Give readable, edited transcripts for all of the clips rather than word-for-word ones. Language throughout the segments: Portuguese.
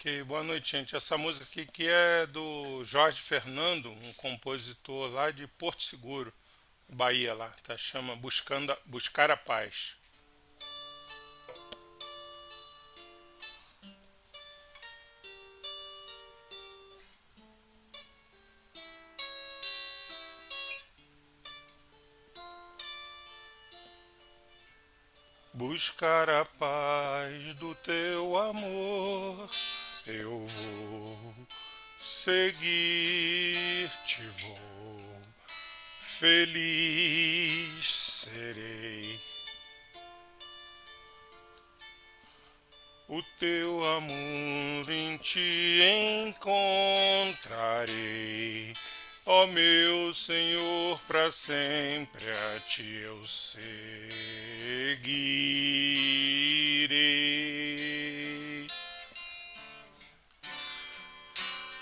Ok, boa noite, gente. Essa música aqui que é do Jorge Fernando, um compositor lá de Porto Seguro, Bahia lá, tá? Chama Buscar a Paz. Buscar a paz do teu amor, eu vou seguir-te, vou, feliz serei. O teu amor em ti encontrarei, ó meu Senhor, para sempre a ti eu seguirei.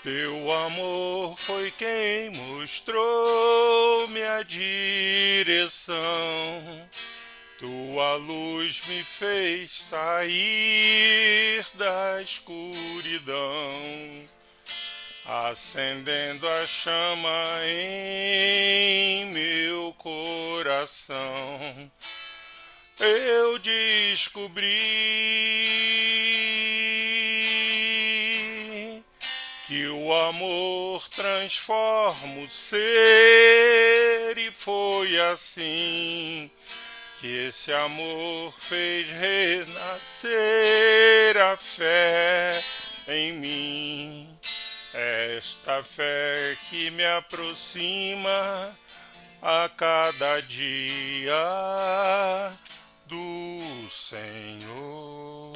Teu amor foi quem mostrou-me a direção. Tua luz me fez sair da escuridão, acendendo a chama em meu coração. Eu descobri que o amor transforma o ser, e foi assim que esse amor fez renascer a fé em mim. Esta fé que me aproxima a cada dia do Senhor.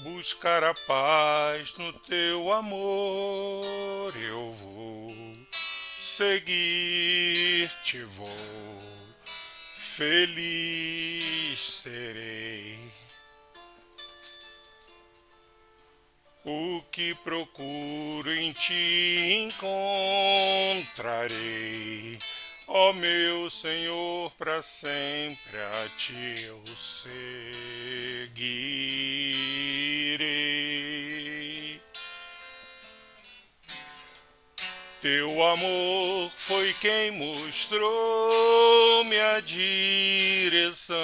Buscar a paz no teu amor, eu vou seguir-te, vou, feliz serei. O que procuro em ti encontrarei, ó meu Senhor, para sempre a ti eu seguirei. Teu amor foi quem mostrou-me a direção.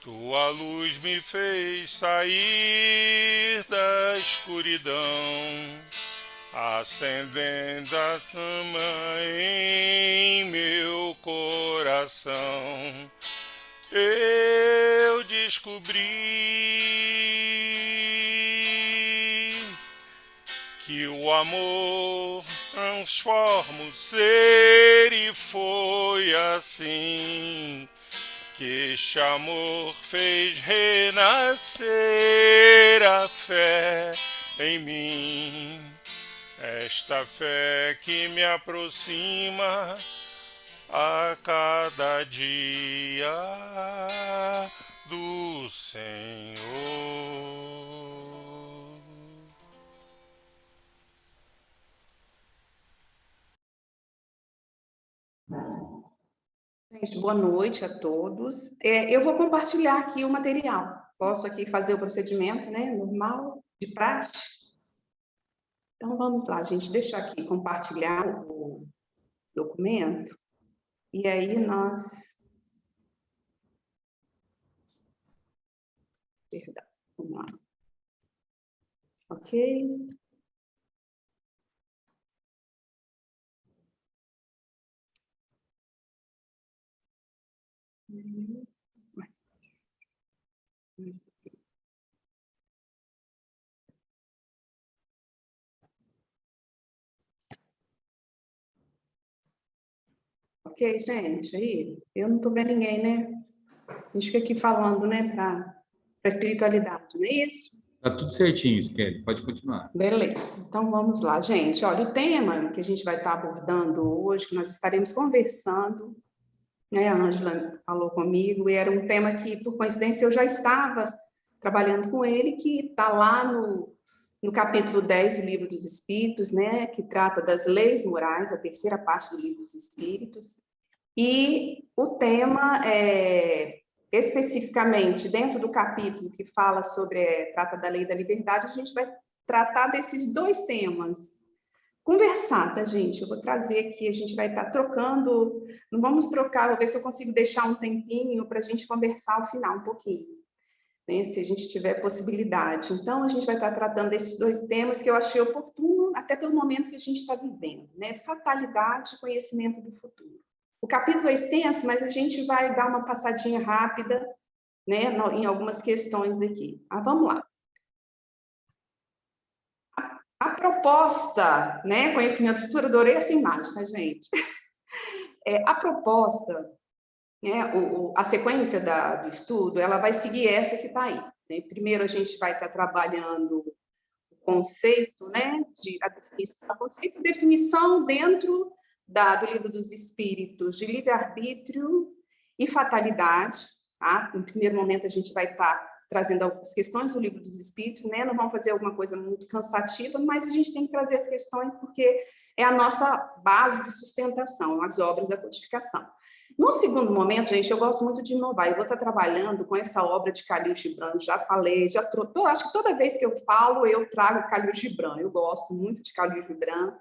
Tua luz me fez sair da escuridão, acendendo a chama em meu coração. Eu descobri que o amor transforma o ser, e foi assim que este amor fez renascer a fé em mim. Esta fé que me aproxima a cada dia do Senhor. Gente, boa noite a todos. Eu vou compartilhar aqui o material. Posso aqui fazer o procedimento, né, normal, de praxe? Então, vamos lá, gente. Deixa eu aqui compartilhar o documento. E aí, nós... Perdão, vamos lá. Ok? Ok, gente? Aí, eu não estou vendo ninguém, né? A gente fica aqui falando, né, para a espiritualidade, não é isso? Tá tudo certinho, Kelly. Pode continuar. Beleza, então vamos lá, gente. Olha, o tema que a gente vai estar abordando hoje, que nós estaremos conversando, né, a Ângela falou comigo, e era um tema que, por coincidência, eu já estava trabalhando com ele, que está lá no capítulo 10 do Livro dos Espíritos, né, que trata das leis morais, a terceira parte do Livro dos Espíritos, e o tema especificamente dentro do capítulo que fala sobre, trata da lei da liberdade, a gente vai tratar desses dois temas. Conversar, tá, gente? Eu vou trazer aqui, a gente vai estar trocando, não vamos trocar, vou ver se eu consigo deixar um tempinho para a gente conversar ao final um pouquinho, né, se a gente tiver possibilidade. Então, a gente vai estar tratando desses dois temas que eu achei oportuno, até pelo momento que a gente está vivendo, né? Fatalidade e conhecimento do futuro. O capítulo é extenso, mas a gente vai dar uma passadinha rápida, né, em algumas questões aqui. Vamos lá. A proposta, né, conhecimento futuro, adorei essa imagem, tá, gente? A proposta, né, a sequência do estudo, ela vai seguir essa que está aí, né? Primeiro, a gente vai estar trabalhando o conceito, né, conceito e definição dentro do Livro dos Espíritos de livre-arbítrio e fatalidade, tá? No primeiro momento, a gente vai estar trazendo as questões do Livro dos Espíritos, né? Não vamos fazer alguma coisa muito cansativa, mas a gente tem que trazer as questões porque é a nossa base de sustentação, as obras da codificação. No segundo momento, gente, eu gosto muito de inovar. Eu vou estar trabalhando com essa obra de Khalil Gibran, já falei, acho que toda vez que eu falo, eu trago Khalil Gibran. Eu gosto muito de Khalil Gibran.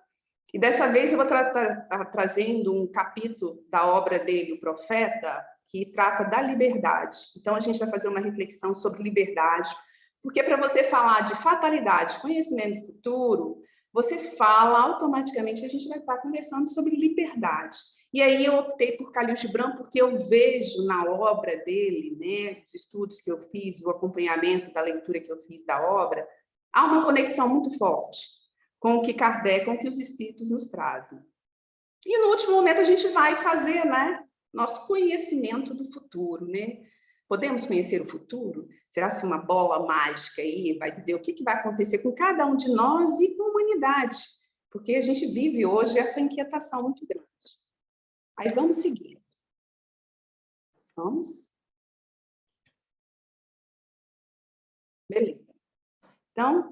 E dessa vez eu vou estar trazendo um capítulo da obra dele, O Profeta, que trata da liberdade. Então, a gente vai fazer uma reflexão sobre liberdade, porque para você falar de fatalidade, conhecimento do futuro, você fala automaticamente, a gente vai estar conversando sobre liberdade. E aí eu optei por Khalil Gibran, porque eu vejo na obra dele, né, os estudos que eu fiz, o acompanhamento da leitura que eu fiz da obra, há uma conexão muito forte com o que Kardec, com o que os espíritos nos trazem. E no último momento a gente vai fazer, né, nosso conhecimento do futuro, né? Podemos conhecer o futuro? Será que uma bola mágica aí vai dizer o que vai acontecer com cada um de nós e com a humanidade? Porque a gente vive hoje essa inquietação muito grande. Aí vamos seguir. Vamos? Beleza. Então,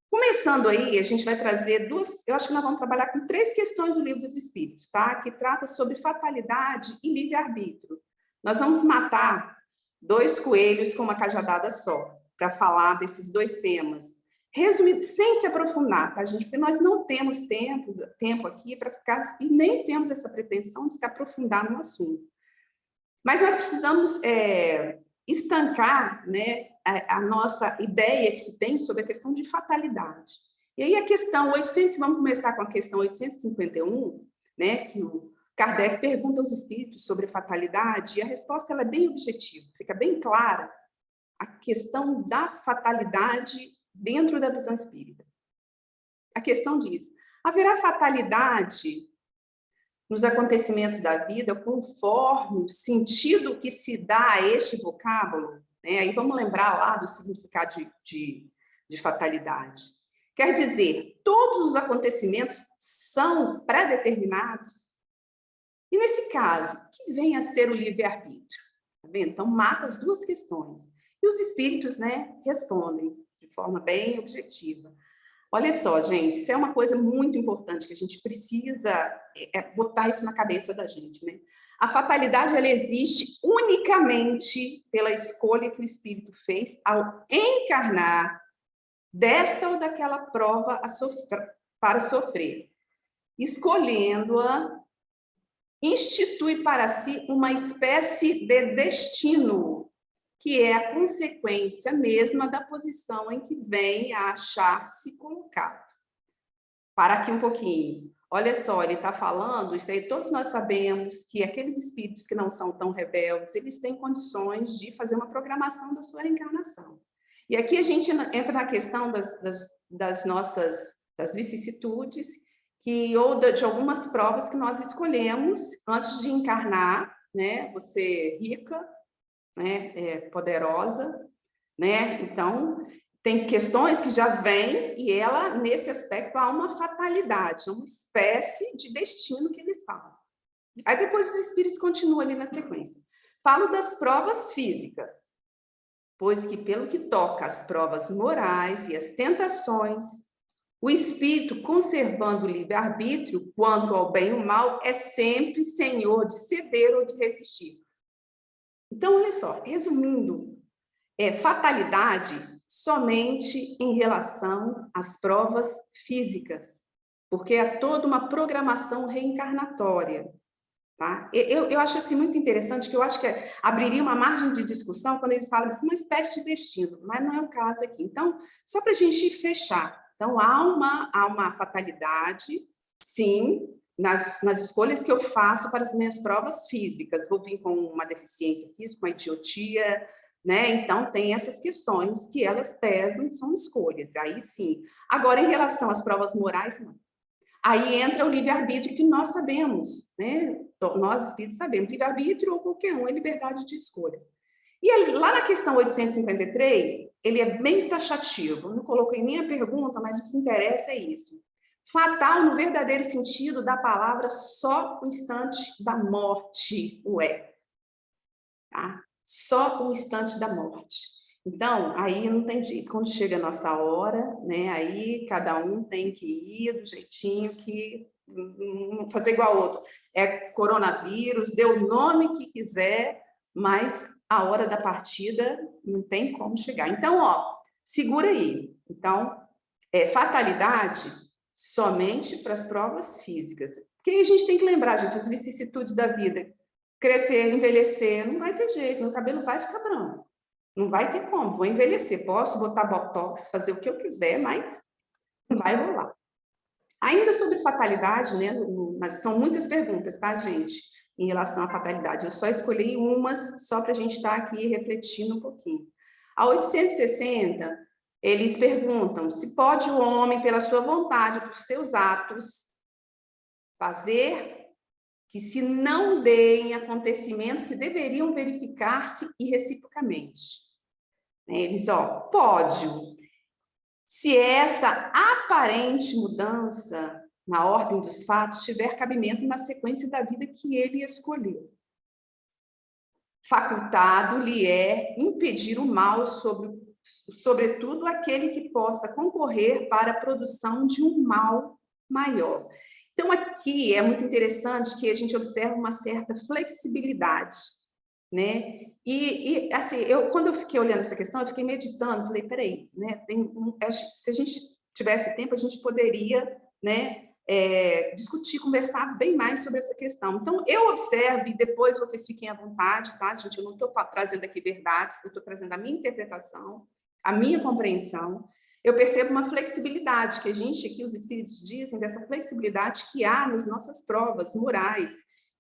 começando aí, a gente vai trazer eu acho que nós vamos trabalhar com 3 questões do Livro dos Espíritos, tá? Que trata sobre fatalidade e livre-arbítrio. Nós vamos matar 2 coelhos com uma cajadada só, para falar desses 2 temas. Resumido, sem se aprofundar, tá, gente? Porque nós não temos tempo aqui para ficar, e nem temos essa pretensão de se aprofundar no assunto. Mas nós precisamos estancar, né, a nossa ideia que se tem sobre a questão de fatalidade. E aí a questão 800, vamos começar com a questão 851, né, que o Kardec pergunta aos espíritos sobre fatalidade, e a resposta ela é bem objetiva, fica bem clara a questão da fatalidade dentro da visão espírita. A questão diz: haverá fatalidade nos acontecimentos da vida conforme o sentido que se dá a este vocábulo? Né? Aí vamos lembrar lá do significado de fatalidade. Quer dizer, todos os acontecimentos são pré-determinados? E nesse caso, que vem a ser o livre-arbítrio? Tá vendo? Então, mata as 2 questões. E os espíritos, né, respondem de forma bem objetiva. Olha só, gente, isso é uma coisa muito importante que a gente precisa botar isso na cabeça da gente, né? A fatalidade, ela existe unicamente pela escolha que o espírito fez ao encarnar desta ou daquela prova para sofrer. Escolhendo-a, institui para si uma espécie de destino, que é a consequência mesma da posição em que vem a achar-se colocado. Para aqui um pouquinho. Olha só, ele está falando, isso aí todos nós sabemos, que aqueles espíritos que não são tão rebeldes, eles têm condições de fazer uma programação da sua reencarnação. E aqui a gente entra na questão das nossas vicissitudes, ou de algumas provas que nós escolhemos antes de encarnar, né? Você rica, né? Poderosa, né? Então, tem questões que já vêm e ela, nesse aspecto, há uma fatalidade, uma espécie de destino que eles falam. Aí depois os espíritos continuam ali na sequência. Falo das provas físicas, pois que pelo que toca às provas morais e às tentações, o espírito, conservando o livre-arbítrio quanto ao bem e ao mal, é sempre senhor de ceder ou de resistir. Então, olha só, resumindo, fatalidade somente em relação às provas físicas, porque é toda uma programação reencarnatória. Tá? Eu acho assim, muito interessante, que eu acho que abriria uma margem de discussão quando eles falam assim, uma espécie de destino, mas não é o caso aqui. Então, só para a gente fechar, então há uma fatalidade, sim, nas escolhas que eu faço para as minhas provas físicas. Vou vir com uma deficiência física, uma idiotia, né? Então, tem essas questões que elas pesam, são escolhas, aí sim. Agora, em relação às provas morais, não. Aí entra o livre-arbítrio, que nós sabemos, né? Nós espíritos sabemos, livre-arbítrio ou qualquer um é liberdade de escolha. E lá na questão 853, ele é bem taxativo. Eu não coloquei nem a pergunta, mas o que interessa é isso. Fatal no verdadeiro sentido da palavra, só o instante da morte o é. Tá? Só o instante da morte. Então, aí não tem jeito. Quando chega a nossa hora, né, aí cada um tem que ir do jeitinho que fazer igual ao outro. É coronavírus, dê o nome que quiser, mas a hora da partida não tem como chegar. Então, ó, segura aí. Então, fatalidade somente para as provas físicas. Porque aí a gente tem que lembrar, gente, as vicissitudes da vida. Crescer, envelhecer, não vai ter jeito, meu cabelo vai ficar branco. Não vai ter como, vou envelhecer. Posso botar botox, fazer o que eu quiser, mas não vai rolar. Ainda sobre fatalidade, né? Mas são muitas perguntas, tá, gente? Em relação à fatalidade. Eu só escolhi umas, só para a gente estar aqui refletindo um pouquinho. A 860, eles perguntam se pode o homem, pela sua vontade, por seus atos, fazer que se não deem acontecimentos que deveriam verificar-se e reciprocamente. Eles, pode, se essa aparente mudança na ordem dos fatos tiver cabimento na sequência da vida que ele escolheu. Facultado lhe é impedir o mal, sobretudo aquele que possa concorrer para a produção de um mal maior. Então, aqui é muito interessante que a gente observa uma certa flexibilidade, né? E assim, quando eu fiquei olhando essa questão, eu fiquei meditando, falei, peraí, né? Se a gente tivesse tempo, a gente poderia, né, discutir, conversar bem mais sobre essa questão. Então, eu observo, e depois vocês fiquem à vontade, tá, gente? Eu não estou trazendo aqui verdades, eu estou trazendo a minha interpretação, a minha compreensão. Eu percebo uma flexibilidade, que a gente aqui, os espíritos dizem, dessa flexibilidade que há nas nossas provas morais.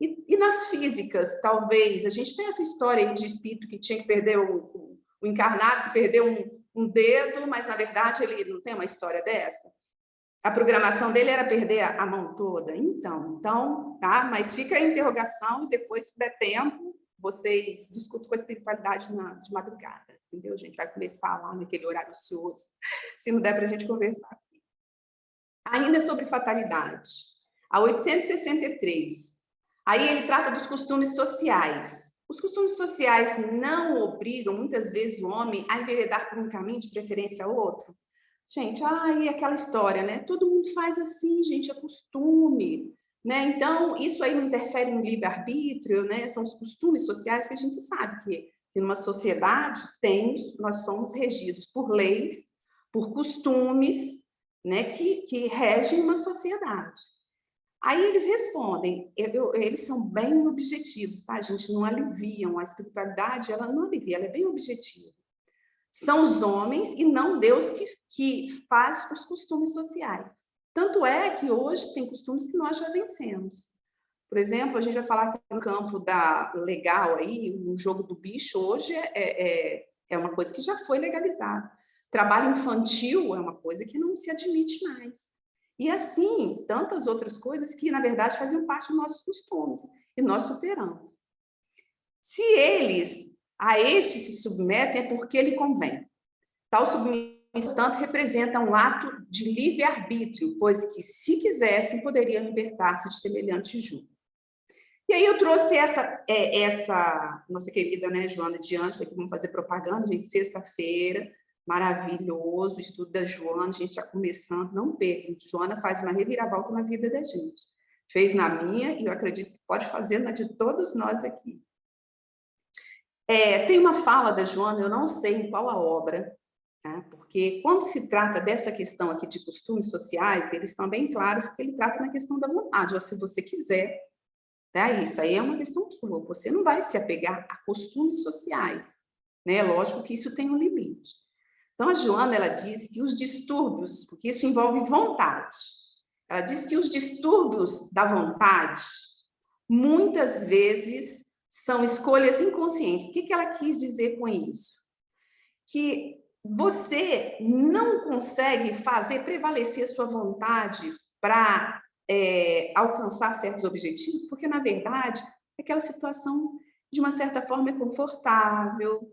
E nas físicas, talvez, a gente tem essa história aí de espírito que tinha que perder o encarnado, que perdeu um dedo, mas, na verdade, ele não tem uma história dessa. A programação dele era perder a mão toda. Então, tá? Mas fica a interrogação e depois, se der tempo, vocês discutem com a espiritualidade de madrugada, entendeu? A gente vai conversar lá naquele horário ocioso, se não der para a gente conversar. Ainda sobre fatalidade. A 863. Aí ele trata dos costumes sociais. Os costumes sociais não obrigam, muitas vezes, o homem a enveredar por um caminho de preferência a outro? Gente, e aquela história, né? Todo mundo faz assim, gente, é costume, né? Então, isso aí não interfere no livre-arbítrio, né? São os costumes sociais que a gente sabe que numa sociedade nós somos regidos por leis, por costumes, né? Que regem uma sociedade. Aí eles respondem, eles são bem objetivos, tá, gente? Não aliviam, a espiritualidade, ela não alivia, ela é bem objetiva. São os homens e não Deus que faz os costumes sociais. Tanto é que hoje tem costumes que nós já vencemos. Por exemplo, a gente vai falar que no campo legal aí, o jogo do bicho hoje é uma coisa que já foi legalizada. Trabalho infantil é uma coisa que não se admite mais. E assim, tantas outras coisas que, na verdade, faziam parte dos nossos costumes, e nós superamos. Se eles a este se submetem, é porque lhe convém. Tal submissão, tanto, representa um ato de livre-arbítrio, pois que, se quisessem, poderiam libertar-se de semelhante julgo. E aí eu trouxe essa nossa querida, né, Joana de Ângela, que vamos fazer propaganda, gente, sexta-feira, maravilhoso, o estudo da Joana, a gente está começando, não perca, Joana faz uma reviravolta na vida da gente. Fez na minha e eu acredito que pode fazer na de todos nós aqui. Tem uma fala da Joana, eu não sei em qual a obra, tá? Porque quando se trata dessa questão aqui de costumes sociais, eles são bem claros, porque ele trata na questão da vontade, ou se você quiser, tá? Isso aí é uma questão sua, você não vai se apegar a costumes sociais, né? Lógico que isso tem um limite. Então, a Joana, ela diz que os distúrbios, porque isso envolve vontade, ela diz que os distúrbios da vontade, muitas vezes, são escolhas inconscientes. O que ela quis dizer com isso? Que você não consegue fazer prevalecer a sua vontade para alcançar certos objetivos, porque, na verdade, aquela situação, de uma certa forma, é confortável,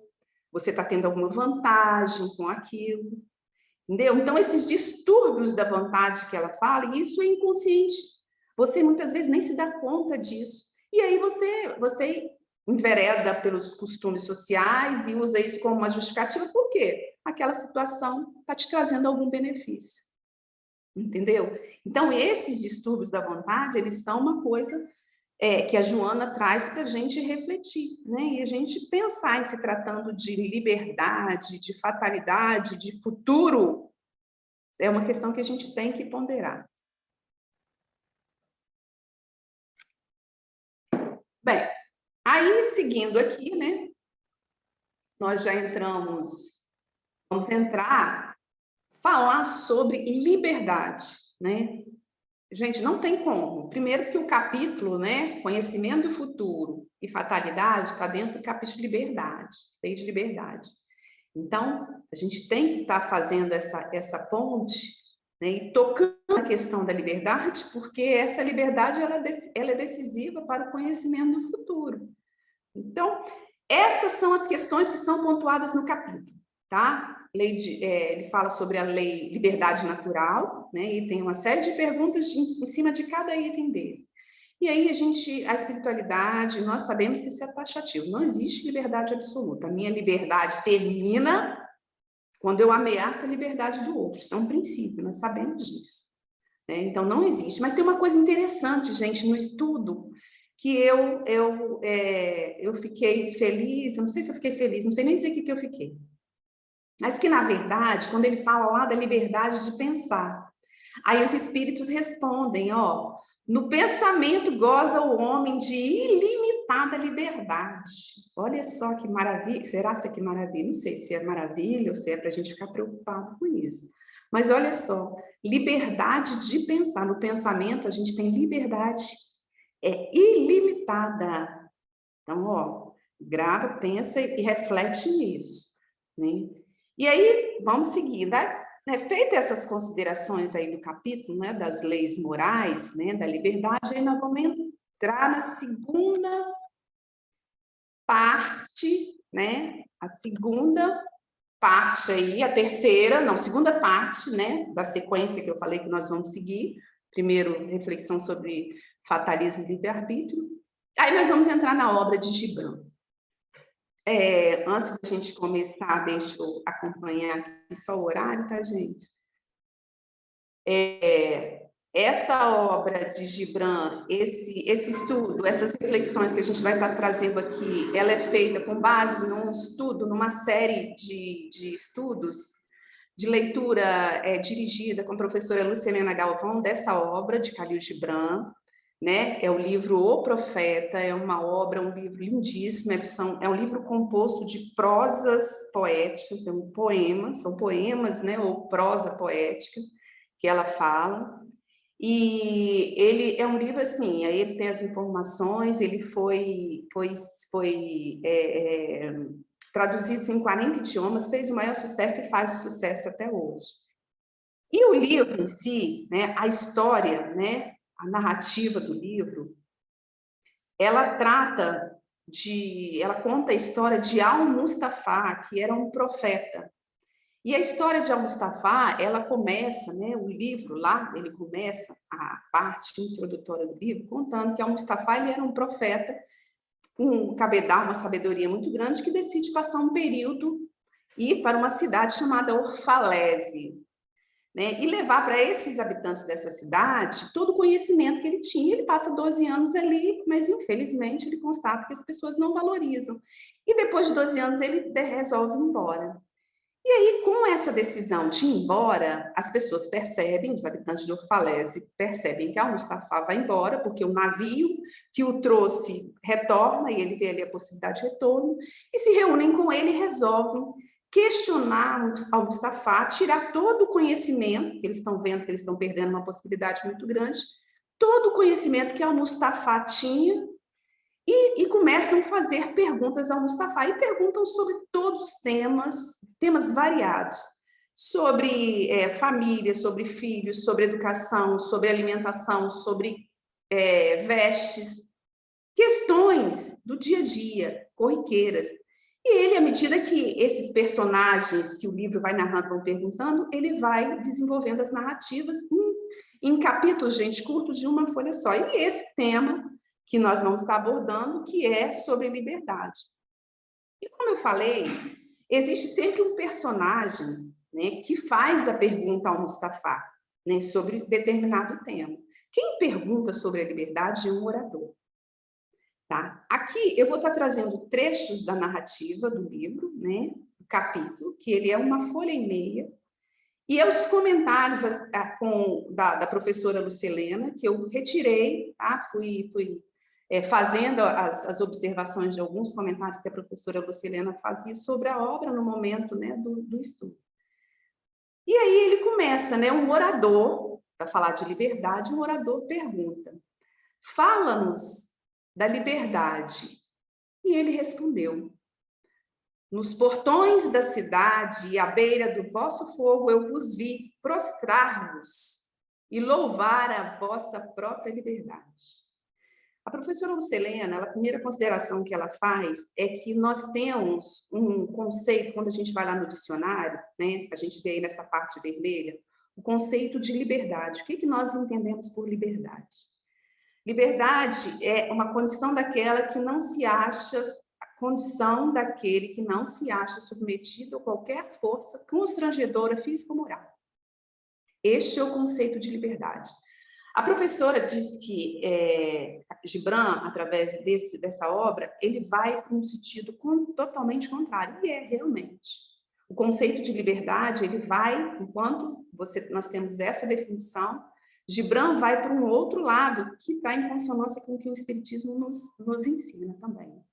você está tendo alguma vantagem com aquilo, entendeu? Então, esses distúrbios da vontade que ela fala, isso é inconsciente. Você, muitas vezes, nem se dá conta disso. E aí você envereda pelos costumes sociais e usa isso como uma justificativa, por quê? Aquela situação está te trazendo algum benefício, entendeu? Então, esses distúrbios da vontade, eles são uma coisa que a Joana traz para a gente refletir, né? E a gente pensar em se tratando de liberdade, de fatalidade, de futuro, é uma questão que a gente tem que ponderar. Bem, aí, seguindo aqui, né, nós já vamos entrar, falar sobre liberdade, né? Gente, não tem como. Primeiro que o capítulo, né, conhecimento do futuro e fatalidade, está dentro do capítulo de liberdade, lei de liberdade. Então, a gente tem que estar fazendo essa ponte, né, e tocando a questão da liberdade, porque essa liberdade ela é decisiva para o conhecimento do futuro. Então, essas são as questões que são pontuadas no capítulo, tá? Ele fala sobre a lei liberdade natural, né? E tem uma série de perguntas em cima de cada item desse. E aí a espiritualidade, nós sabemos que isso é taxativo, não existe liberdade absoluta. A minha liberdade termina quando eu ameaço a liberdade do outro. Isso é um princípio, nós sabemos disso, né? Então, não existe. Mas tem uma coisa interessante, gente, no estudo, que eu fiquei feliz, eu não sei se eu fiquei feliz, não sei nem dizer o que eu fiquei. Mas que, na verdade, quando ele fala lá da liberdade de pensar, aí os espíritos respondem, ó, no pensamento goza o homem de ilimitada liberdade. Olha só que maravilha, será que é maravilha? Não sei se é maravilha ou se é para a gente ficar preocupado com isso. Mas olha só, liberdade de pensar. No pensamento a gente tem liberdade ilimitada. Então, ó, grava, pensa e reflete nisso, né? E aí, vamos seguir, né? Feitas essas considerações aí do capítulo, né, das leis morais, né, da liberdade, aí nós vamos entrar na segunda parte, né? A segunda parte aí, a terceira, não, segunda parte, né, da sequência que eu falei que nós vamos seguir. Primeiro, reflexão sobre fatalismo e livre-arbítrio. Aí nós vamos entrar na obra de Gibran. Antes da gente começar, deixa eu acompanhar aqui só o horário, tá, gente? Essa obra de Gibran, esse estudo, essas reflexões que a gente vai estar trazendo aqui, ela é feita com base num estudo, numa série de estudos, de leitura dirigida com a professora Lucilena Galvão, dessa obra de Khalil Gibran, né? É o livro O Profeta, é uma obra, um livro lindíssimo, é um livro composto de prosas poéticas, são poemas, né? Ou prosa poética, que ela fala. E ele é um livro assim, aí ele tem as informações, ele foi traduzido em 40 idiomas, fez o maior sucesso e faz sucesso até hoje. E o livro em si, né, a história, né, a narrativa do livro, ela conta a história de Al-Mustafa, que era um profeta. E a história de Al-Mustafa, ela começa, né, o livro lá, ele começa a parte introdutória do livro, contando que Al-Mustafa ele era um profeta com um cabedal, uma sabedoria muito grande, que decide passar um período e ir para uma cidade chamada Orfalese. né? E levar para esses habitantes dessa cidade todo o conhecimento que ele tinha. Ele passa 12 anos ali, mas infelizmente ele constata que as pessoas não valorizam. E depois de 12 anos ele resolve ir embora. E aí, com essa decisão de ir embora, as pessoas percebem, os habitantes de Orfalese percebem que Al-Mustafá vai embora, porque o navio que o trouxe retorna, e ele vê ali a possibilidade de retorno, e se reúnem com ele e resolvem questionar Al-Mustafá, tirar todo o conhecimento, que eles estão vendo que eles estão perdendo uma possibilidade muito grande, todo o conhecimento que Al-Mustafá tinha, e começam a fazer perguntas ao Mustafá, e perguntam sobre todos os temas variados, sobre família, sobre filhos, sobre educação, sobre alimentação, sobre vestes, questões do dia a dia, corriqueiras. E ele, à medida que esses personagens que o livro vai narrando vão perguntando, ele vai desenvolvendo as narrativas em capítulos, gente, curtos de uma folha só. E esse tema que nós vamos estar abordando, que é sobre liberdade. E como eu falei, existe sempre um personagem, né, que faz a pergunta ao Mustafá, né, sobre determinado tema. Quem pergunta sobre a liberdade é um orador. Tá? Aqui eu vou estar trazendo trechos da narrativa do livro, né, do capítulo, que ele é uma folha e meia, e os comentários da professora Lucilena, que eu retirei, tá? Fui fazendo as observações de alguns comentários que a professora Lucilena fazia sobre a obra no momento, né, do estudo. E aí ele começa, né, um orador, para falar de liberdade, um orador pergunta: fala-nos da liberdade. E ele respondeu: nos portões da cidade e à beira do vosso fogo eu vos vi prostrar-vos e louvar a vossa própria liberdade. A professora Lucilena, a primeira consideração que ela faz é que nós temos um conceito, quando a gente vai lá no dicionário, né, a gente vê aí nessa parte vermelha, o conceito de liberdade. O que nós entendemos por liberdade? Liberdade é uma condição daquela que não se acha, a condição daquele que não se acha submetido a qualquer força constrangedora física ou moral. Este é o conceito de liberdade. A professora diz que Gibran, através dessa obra, ele vai para um sentido totalmente contrário, e é realmente. O conceito de liberdade, ele vai, enquanto nós temos essa definição, Gibran vai para um outro lado, que está em consonância com o que o Espiritismo nos ensina também.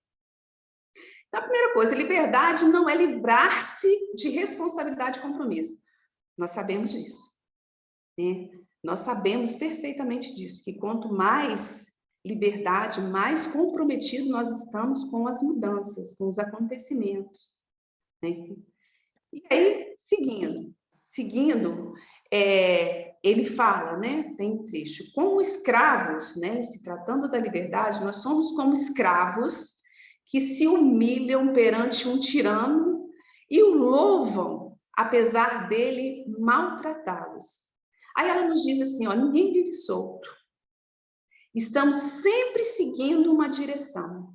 Então, a primeira coisa, liberdade não é livrar-se de responsabilidade e compromisso. Nós sabemos disso, né? Nós sabemos perfeitamente disso, que quanto mais liberdade, mais comprometido nós estamos com as mudanças, com os acontecimentos, né? E aí, seguindo, ele fala, né, tem um trecho, como escravos, né, se tratando da liberdade, nós somos como escravos que se humilham perante um tirano e o louvam, apesar dele maltratá-los. Aí ela nos diz assim, ó, ninguém vive solto. Estamos sempre seguindo uma direção,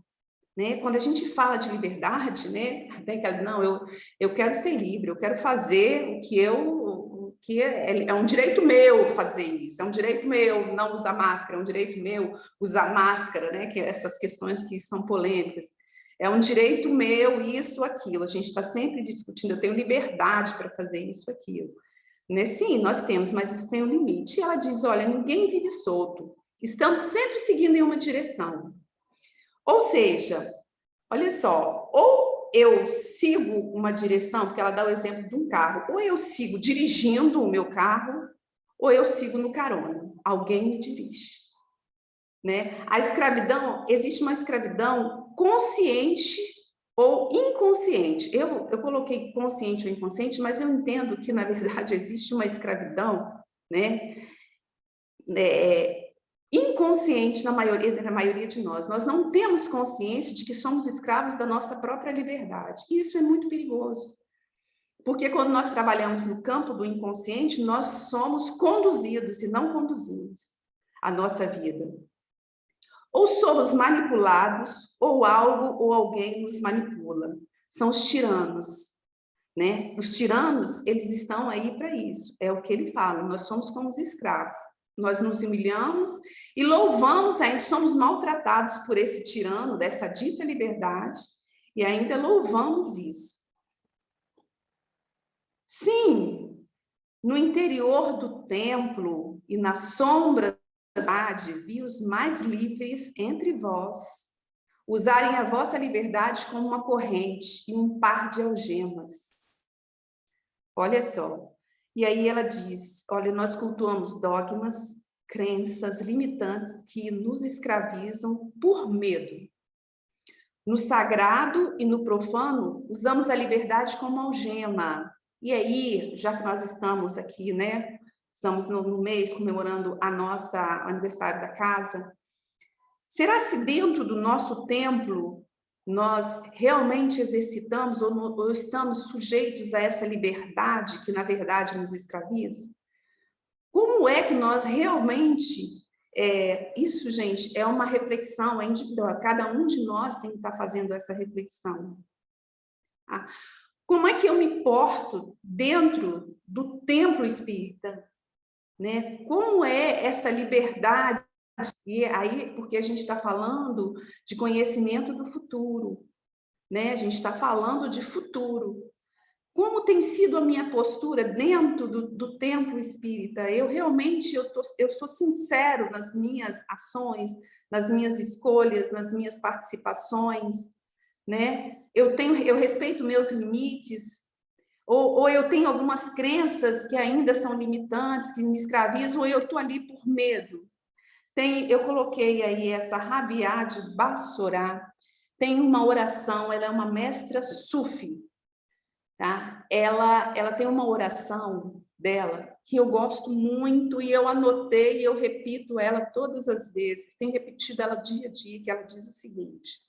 né? Quando a gente fala de liberdade, né, tem aquela, não, eu quero ser livre, eu quero fazer o que é um direito meu fazer isso, é um direito meu não usar máscara, é um direito meu usar máscara, né, que essas questões que são polêmicas. É um direito meu, isso, aquilo. A gente está sempre discutindo, eu tenho liberdade para fazer isso, aquilo. Né? Sim, nós temos, mas isso tem um limite. E ela diz, olha, ninguém vive solto. Estamos sempre seguindo em uma direção. Ou seja, olha só, ou eu sigo uma direção, porque ela dá o exemplo de um carro, ou eu sigo dirigindo o meu carro, ou eu sigo no carona. Alguém me dirige. Né? A escravidão, existe uma escravidão consciente ou inconsciente. Eu coloquei consciente ou inconsciente, mas eu entendo que, na verdade, existe uma escravidão, né, inconsciente na maioria de nós. Nós não temos consciência de que somos escravos da nossa própria liberdade. E isso é muito perigoso. Porque quando nós trabalhamos no campo do inconsciente, nós somos conduzidos e não conduzimos a nossa vida. Ou somos manipulados, ou algo ou alguém nos manipula. São os tiranos. né? Os tiranos, eles estão aí para isso, é o que ele fala, nós somos como os escravos. Nós nos humilhamos e louvamos ainda, somos maltratados por esse tirano, dessa dita liberdade, e ainda louvamos isso. Sim, no interior do templo e na sombra da cidade, vi os mais livres entre vós usarem a vossa liberdade como uma corrente e um par de algemas. Olha só. E aí ela diz, olha, nós cultuamos dogmas, crenças limitantes que nos escravizam por medo. No sagrado e no profano, usamos a liberdade como algema. E aí, já que nós estamos aqui, né, estamos no mês comemorando a nossa aniversário da casa, será se dentro do nosso templo nós realmente exercitamos ou estamos sujeitos a essa liberdade que, na verdade, nos escraviza? Como é que nós realmente... isso, gente, é uma reflexão, é individual. Cada um de nós tem que estar fazendo essa reflexão. Tá? Como é que eu me porto dentro do templo espírita? Né? Como é essa liberdade? E aí, porque a gente está falando de conhecimento do futuro, né? A gente está falando de futuro. Como tem sido a minha postura dentro do templo espírita? Eu realmente eu sou sincero nas minhas ações, nas minhas escolhas, nas minhas participações, né? Eu respeito meus limites, ou eu tenho algumas crenças que ainda são limitantes, que me escravizam, ou eu estou ali por medo. Eu coloquei aí essa Rabiá de Bassorá, tem uma oração, ela é uma mestra sufi, tá? Ela tem uma oração dela que eu gosto muito e eu anotei e eu repito ela todas as vezes, tenho repetido ela dia a dia, que ela diz o seguinte,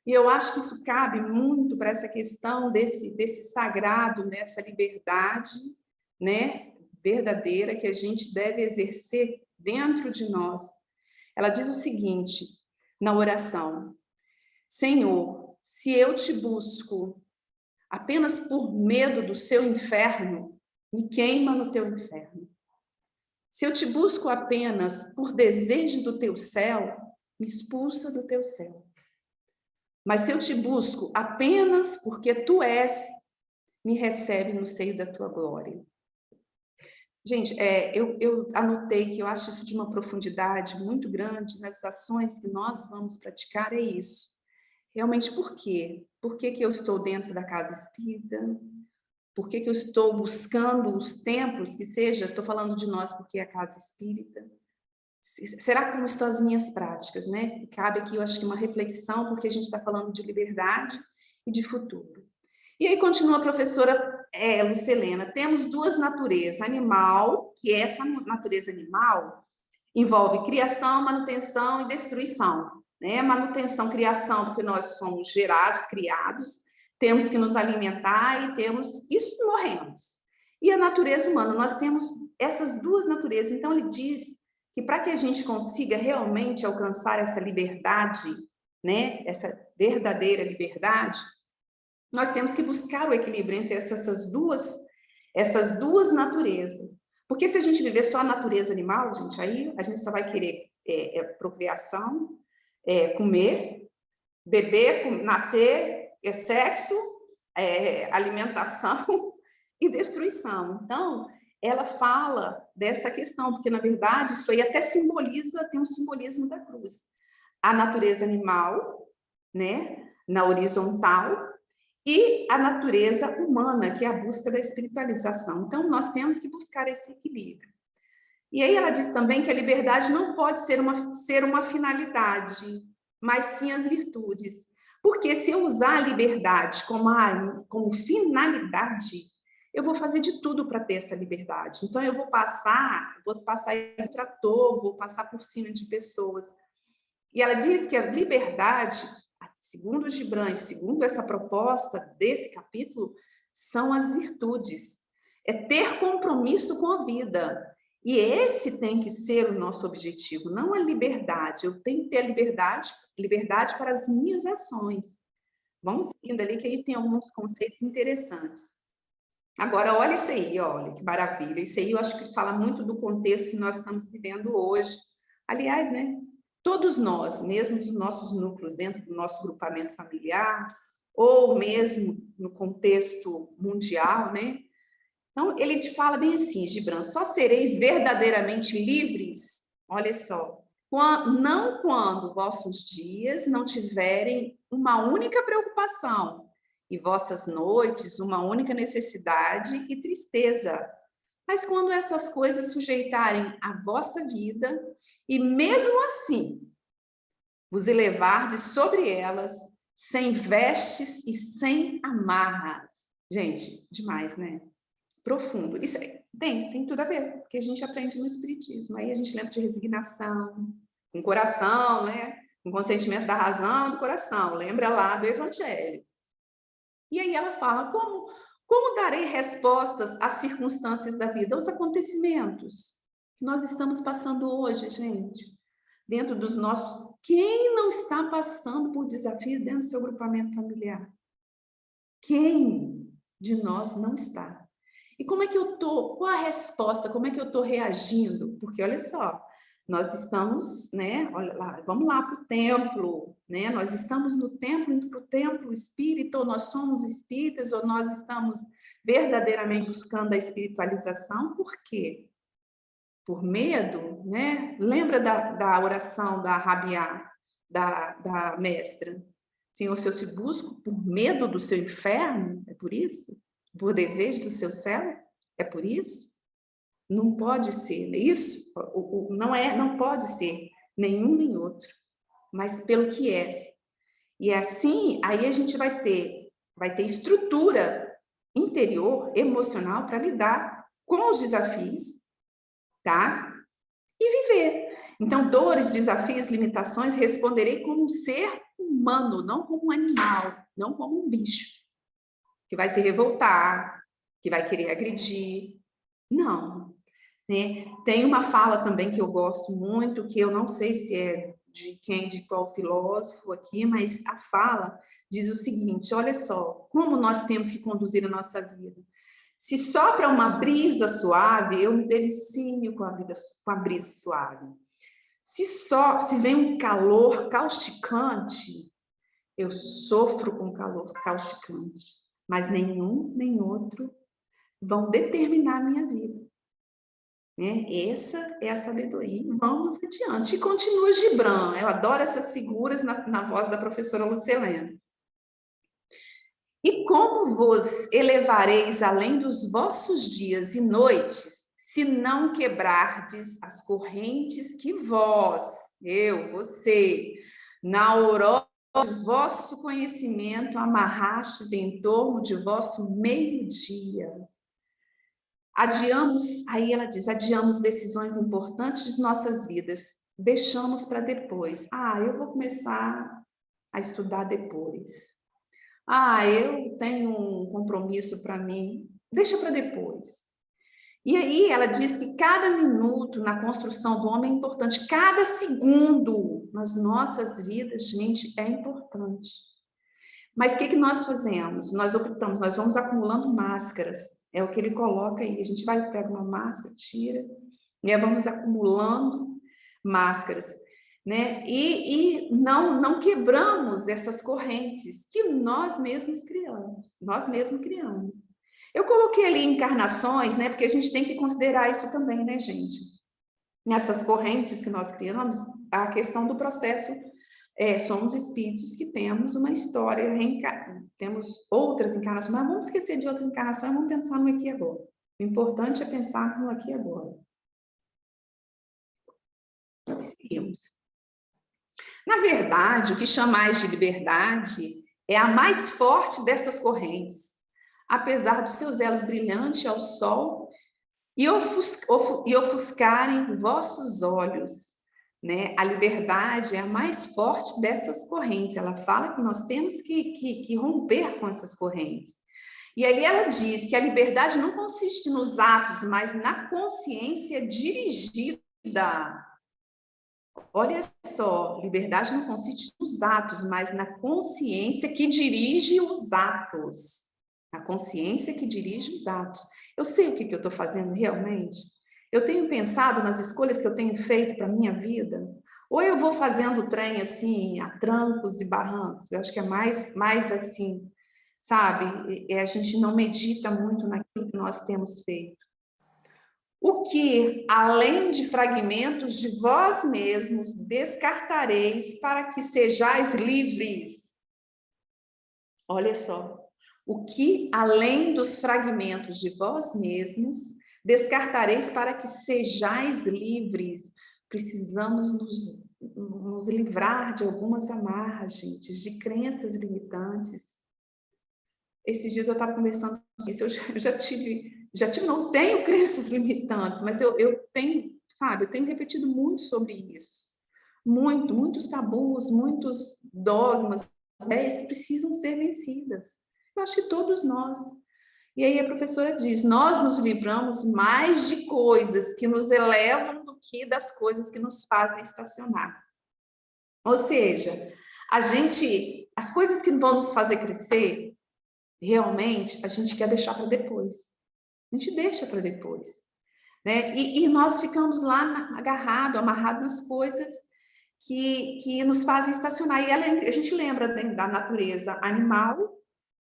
e eu acho que isso cabe muito para essa questão desse sagrado, né? Essa liberdade, né? Verdadeira que a gente deve exercer dentro de nós. Ela diz o seguinte, na oração, Senhor, se eu te busco apenas por medo do seu inferno, me queima no teu inferno. Se eu te busco apenas por desejo do teu céu, me expulsa do teu céu. Mas se eu te busco apenas porque tu és, me recebe no seio da tua glória. Gente, eu anotei que eu acho isso de uma profundidade muito grande nas ações que nós vamos praticar, é isso. Realmente, por quê? Por que que eu estou dentro da casa espírita? Por que que eu estou buscando os templos, que seja, estou falando de nós porque é a casa espírita? Será como estão as minhas práticas, né? Cabe aqui, eu acho que uma reflexão, porque a gente está falando de liberdade e de futuro. E aí continua a professora Lucelena, temos duas naturezas, animal, que é essa natureza animal, envolve criação, manutenção e destruição. Né? Manutenção, criação, porque nós somos gerados, criados, temos que nos alimentar e isso morremos. E a natureza humana, nós temos essas duas naturezas, então ele diz que para que a gente consiga realmente alcançar essa liberdade, né, essa verdadeira liberdade, nós temos que buscar o equilíbrio entre essas duas naturezas. Porque se a gente viver só a natureza animal, gente, aí a gente só vai querer procriação, comer, beber, nascer, sexo, alimentação e destruição. Então, ela fala dessa questão, porque, na verdade, isso aí até tem um simbolismo da cruz. A natureza animal, né, na horizontal, e a natureza humana, que é a busca da espiritualização. Então, nós temos que buscar esse equilíbrio. E aí ela diz também que a liberdade não pode ser uma finalidade, mas sim as virtudes. Porque se eu usar a liberdade como finalidade, eu vou fazer de tudo para ter essa liberdade. Então, eu vou passar em trator, vou passar por cima de pessoas. E ela diz que a liberdade, segundo Gibran, segundo essa proposta desse capítulo, são as virtudes. É ter compromisso com a vida. E esse tem que ser o nosso objetivo, não a liberdade. Eu tenho que ter a liberdade para as minhas ações. Vamos seguindo ali, que aí tem alguns conceitos interessantes. Agora, olha isso aí, olha que maravilha. Isso aí eu acho que fala muito do contexto que nós estamos vivendo hoje. Aliás, né? Todos nós, mesmo os nossos núcleos dentro do nosso grupamento familiar, ou mesmo no contexto mundial, né? Então, ele te fala bem assim, Gibran, só sereis verdadeiramente livres, olha só, não quando vossos dias não tiverem uma única preocupação e vossas noites uma única necessidade e tristeza, mas quando essas coisas sujeitarem a vossa vida e mesmo assim vos elevardes sobre elas sem vestes e sem amarras. Gente, demais, né? Profundo. Isso tem tudo a ver, porque a gente aprende no Espiritismo. Aí a gente lembra de resignação, com coração, né? Com consentimento da razão e do coração. Lembra lá do Evangelho. E aí ela fala, como darei respostas às circunstâncias da vida, aos acontecimentos que nós estamos passando hoje, gente? Dentro dos nossos... Quem não está passando por desafio dentro do seu grupamento familiar? Quem de nós não está? E como é que eu estou? Qual a resposta? Como é que eu estou reagindo? Porque, olha só, nós estamos, né? Olha lá, vamos lá para o templo, né? Nós estamos no templo, indo para o templo espírita, ou nós somos espíritas, ou nós estamos verdadeiramente buscando a espiritualização. Por quê? Por medo, né? Lembra da oração da Rabiá, da mestra? Senhor, se eu te busco por medo do seu inferno, é por isso? Por desejo do seu céu? É por isso? Não pode ser isso, não pode ser nenhum nem outro, mas pelo que és. E assim, aí a gente vai ter estrutura interior, emocional, para lidar com os desafios, tá? E viver. Então, dores, desafios, limitações, responderei como um ser humano, não como um animal, não como um bicho, que vai se revoltar, que vai querer agredir. Não. Né? Tem uma fala também que eu gosto muito, que eu não sei se é de qual filósofo aqui, mas a fala diz o seguinte, olha só, como nós temos que conduzir a nossa vida. Se sopra uma brisa suave, eu me delicio com a brisa suave. Se vem um calor causticante, eu sofro com calor causticante, mas nenhum nem outro vão determinar a minha vida. Né? Essa é a sabedoria. Vamos adiante. E continua Gibran. Eu adoro essas figuras na voz da professora Lucilena. E como vos elevareis além dos vossos dias e noites, se não quebrardes as correntes que vós, eu, você, na aurora de vosso conhecimento amarrastes em torno de vosso meio-dia. Adiamos, aí ela diz, adiamos decisões importantes de nossas vidas, deixamos para depois. Eu vou começar a estudar depois. Eu tenho um compromisso para mim, deixa para depois. E aí ela diz que cada minuto na construção do homem é importante, cada segundo nas nossas vidas, gente, é importante. Mas o que nós fazemos? Nós optamos, nós vamos acumulando máscaras, é o que ele coloca aí, a gente vai, pega uma máscara, tira, né? Vamos acumulando máscaras. Né? E não quebramos essas correntes que nós mesmos criamos. Eu coloquei ali encarnações, né? Porque a gente tem que considerar isso também, né, gente? Nessas correntes que nós criamos, a questão do processo, somos espíritos que temos uma história, temos outras encarnações, mas vamos esquecer de outras encarnações, vamos pensar no aqui e agora. O importante é pensar no aqui e agora. Seguimos. Na verdade, o que chamais de liberdade é a mais forte destas correntes, apesar dos seus elos brilhantes ao sol e ofuscarem vossos olhos. Né? A liberdade é a mais forte dessas correntes. Ela fala que nós temos que romper com essas correntes. E ali ela diz que a liberdade não consiste nos atos, mas na consciência dirigida. Olha só, liberdade não consiste nos atos, mas na consciência que dirige os atos. A consciência que dirige os atos. Eu sei o que eu estou fazendo realmente? Eu tenho pensado nas escolhas que eu tenho feito para a minha vida? Ou eu vou fazendo o trem assim, a trancos e barrancos? Eu acho que é mais assim, sabe? A gente não medita muito naquilo que nós temos feito. O que, além de fragmentos de vós mesmos, descartareis para que sejais livres? Olha só. O que, além dos fragmentos de vós mesmos, descartareis para que sejais livres? Precisamos nos livrar de algumas amarras, gente, de crenças limitantes. Esses dias eu estava conversando com isso, eu já tive, não tenho crenças limitantes, mas eu tenho, sabe, eu tenho repetido muito sobre isso. Muitos tabus, muitos dogmas, ideias que precisam ser vencidas. Eu acho que todos nós. E aí a professora diz, nós nos livramos mais de coisas que nos elevam do que das coisas que nos fazem estacionar. Ou seja, as coisas que vão nos fazer crescer, realmente, a gente quer deixar para depois. A gente deixa para depois. Né? E nós ficamos lá amarrados nas coisas que nos fazem estacionar. E a gente lembra da natureza animal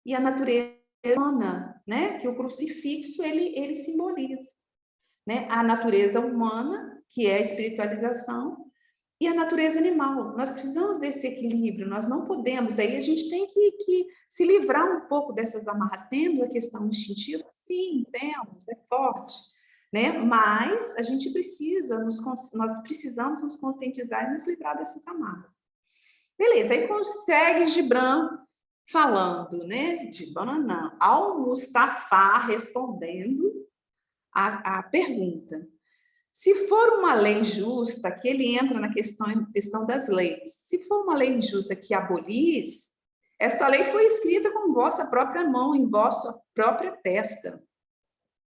e a natureza humana, né? Que o crucifixo ele simboliza, né? A natureza humana, que é a espiritualização, e a natureza animal. Nós precisamos desse equilíbrio, nós não podemos, aí a gente tem que se livrar um pouco dessas amarras. Temos a questão instintiva? Sim, temos, é forte, né? Mas a gente nós precisamos nos conscientizar e nos livrar dessas amarras. Beleza, aí consegue Gibran falando, né? Gibran não, ao Mustafa respondendo a pergunta. Se for uma lei injusta, que ele entra na questão das leis, se for uma lei injusta que abolis, esta lei foi escrita com vossa própria mão, em vossa própria testa.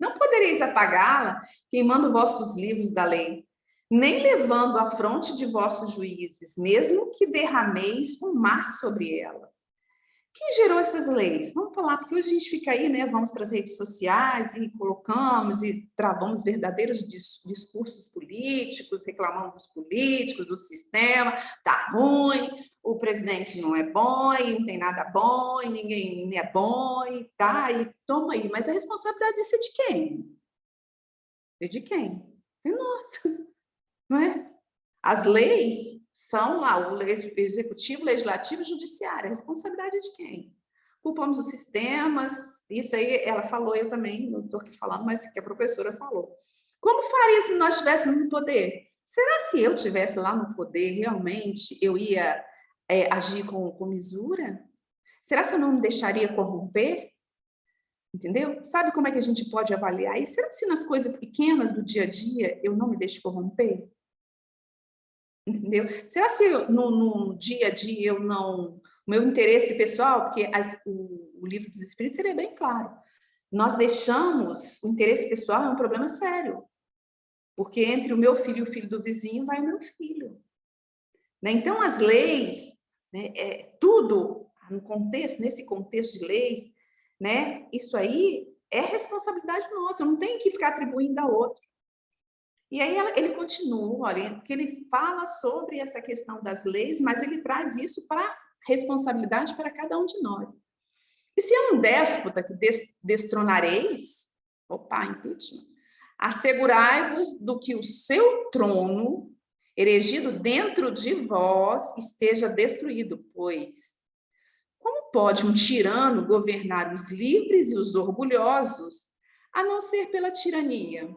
Não podereis apagá-la queimando vossos livros da lei, nem levando à fronte de vossos juízes, mesmo que derrameis um mar sobre ela. Quem gerou essas leis? Vamos falar, porque hoje a gente fica aí, né? Vamos para as redes sociais e colocamos e travamos verdadeiros discursos políticos, reclamamos dos políticos, do sistema, tá ruim, o presidente não é bom, e não tem nada bom, e ninguém é bom, e tá, e toma aí. Mas a responsabilidade disso é de quem? É de quem? É nossa, não é? As leis são lá, o executivo, legislativo e judiciário. A responsabilidade é de quem? Culpamos os sistemas, isso aí ela falou, eu também, não estou aqui falando, mas que a professora falou. Como faria se nós estivéssemos no poder? Será se eu estivesse lá no poder, realmente, eu ia agir com misura? Será se eu não me deixaria corromper? Entendeu? Sabe como é que a gente pode avaliar? E será se nas coisas pequenas do dia a dia eu não me deixo corromper? Entendeu? Será se no dia a dia eu não... O meu interesse pessoal, porque o livro dos Espíritos ele é bem claro. Nós deixamos... O interesse pessoal é um problema sério. Porque entre o meu filho e o filho do vizinho vai o meu filho. Né? Então, as leis, né, tudo no contexto, nesse contexto de leis, né, isso aí é responsabilidade nossa. Eu não tenho que ficar atribuindo a outro. E aí ele continua, olha, porque ele fala sobre essa questão das leis, mas ele traz isso para responsabilidade para cada um de nós. E se é um déspota que destronareis, opa, impeachment, assegurai-vos do que o seu trono, erigido dentro de vós, esteja destruído, pois como pode um tirano governar os livres e os orgulhosos, a não ser pela tirania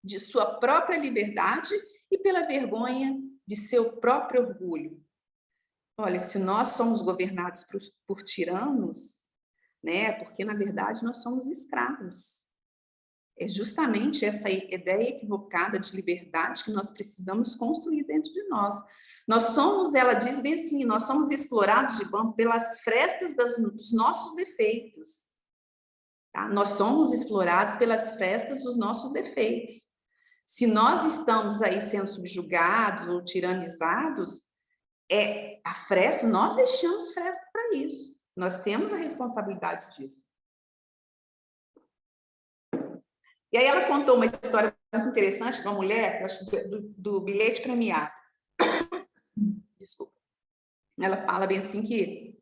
de sua própria liberdade e pela vergonha de seu próprio orgulho? Olha, se nós somos governados por tiranos, né, porque na verdade nós somos escravos. É justamente essa ideia equivocada de liberdade que nós precisamos construir dentro de nós. Nós somos, ela diz bem assim, nós somos explorados pelas frestas dos nossos defeitos. Tá? Nós somos explorados pelas frestas dos nossos defeitos. Se nós estamos aí sendo subjugados ou tiranizados, a fresta, nós deixamos fresta para isso. Nós temos a responsabilidade disso. E aí ela contou uma história muito interessante de uma mulher, acho, do bilhete premiado. Desculpa. Ela fala bem assim que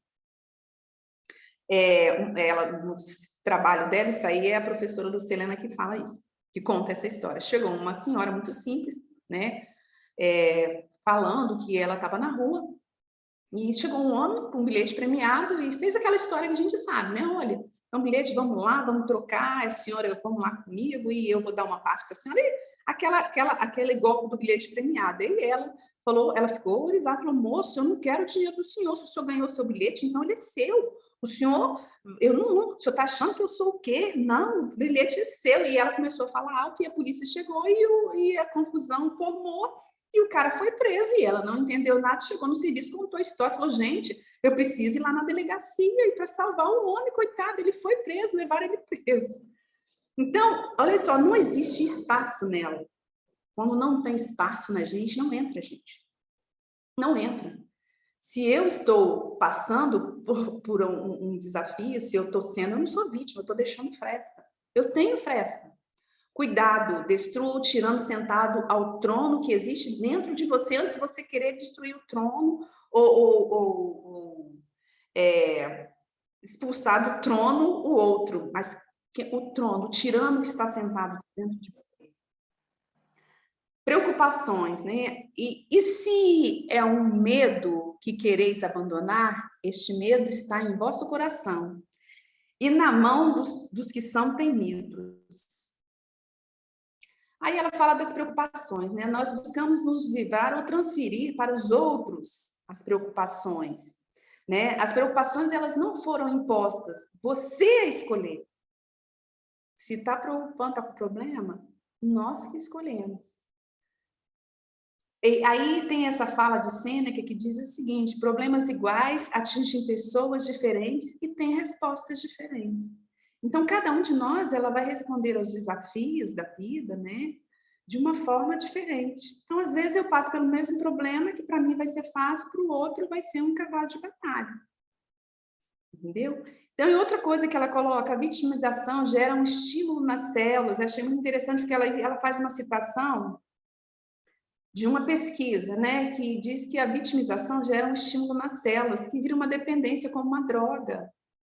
ela, no trabalho dela, isso aí é a professora Lucilena que fala isso, que conta essa história. Chegou uma senhora muito simples, né, falando que ela estava na rua, e chegou um homem com um bilhete premiado e fez aquela história que a gente sabe, né? Olha, então bilhete, vamos lá, vamos trocar, a senhora, vamos lá comigo e eu vou dar uma parte para a senhora. E aquele golpe do bilhete premiado. E ela falou, ela ficou horrorizada, falou, moço, eu não quero o dinheiro do senhor, se o senhor ganhou o seu bilhete, então ele é seu. O senhor, o senhor está achando que eu sou o quê? Não, o bilhete é seu. E ela começou a falar alto e a polícia chegou e a confusão formou. E o cara foi preso e ela não entendeu nada, chegou no serviço, contou a história, falou, gente, eu preciso ir lá na delegacia para salvar o homem, coitado, ele foi preso, levaram ele preso. Então, olha só, não existe espaço nela. Quando não tem espaço na gente, não entra, gente. Não entra. Se eu estou passando por um desafio, se eu estou sendo, eu não sou vítima, eu estou deixando fresta. Eu tenho fresta. Cuidado, destrua o tirano sentado ao trono que existe dentro de você antes de você querer destruir o trono ou expulsar do trono o outro, mas o trono, o tirano que está sentado dentro de você. Preocupações, né? E se é um medo que quereis abandonar, este medo está em vosso coração e na mão dos que são temidos. Aí ela fala das preocupações, né? Nós buscamos nos livrar ou transferir para os outros as preocupações, né? As preocupações, elas não foram impostas, você escolheu. Se está preocupando, está com problema, nós que escolhemos. E aí tem essa fala de Sêneca que diz o seguinte, problemas iguais atingem pessoas diferentes e têm respostas diferentes. Então, cada um de nós, ela vai responder aos desafios da vida, né? De uma forma diferente. Então, às vezes, eu passo pelo mesmo problema que para mim vai ser fácil, para o outro vai ser um cavalo de batalha. Entendeu? Então, e outra coisa que ela coloca, a vitimização gera um estímulo nas células. Eu achei muito interessante porque ela faz uma citação de uma pesquisa, né, que diz que a vitimização gera um estímulo nas células, que vira uma dependência como uma droga.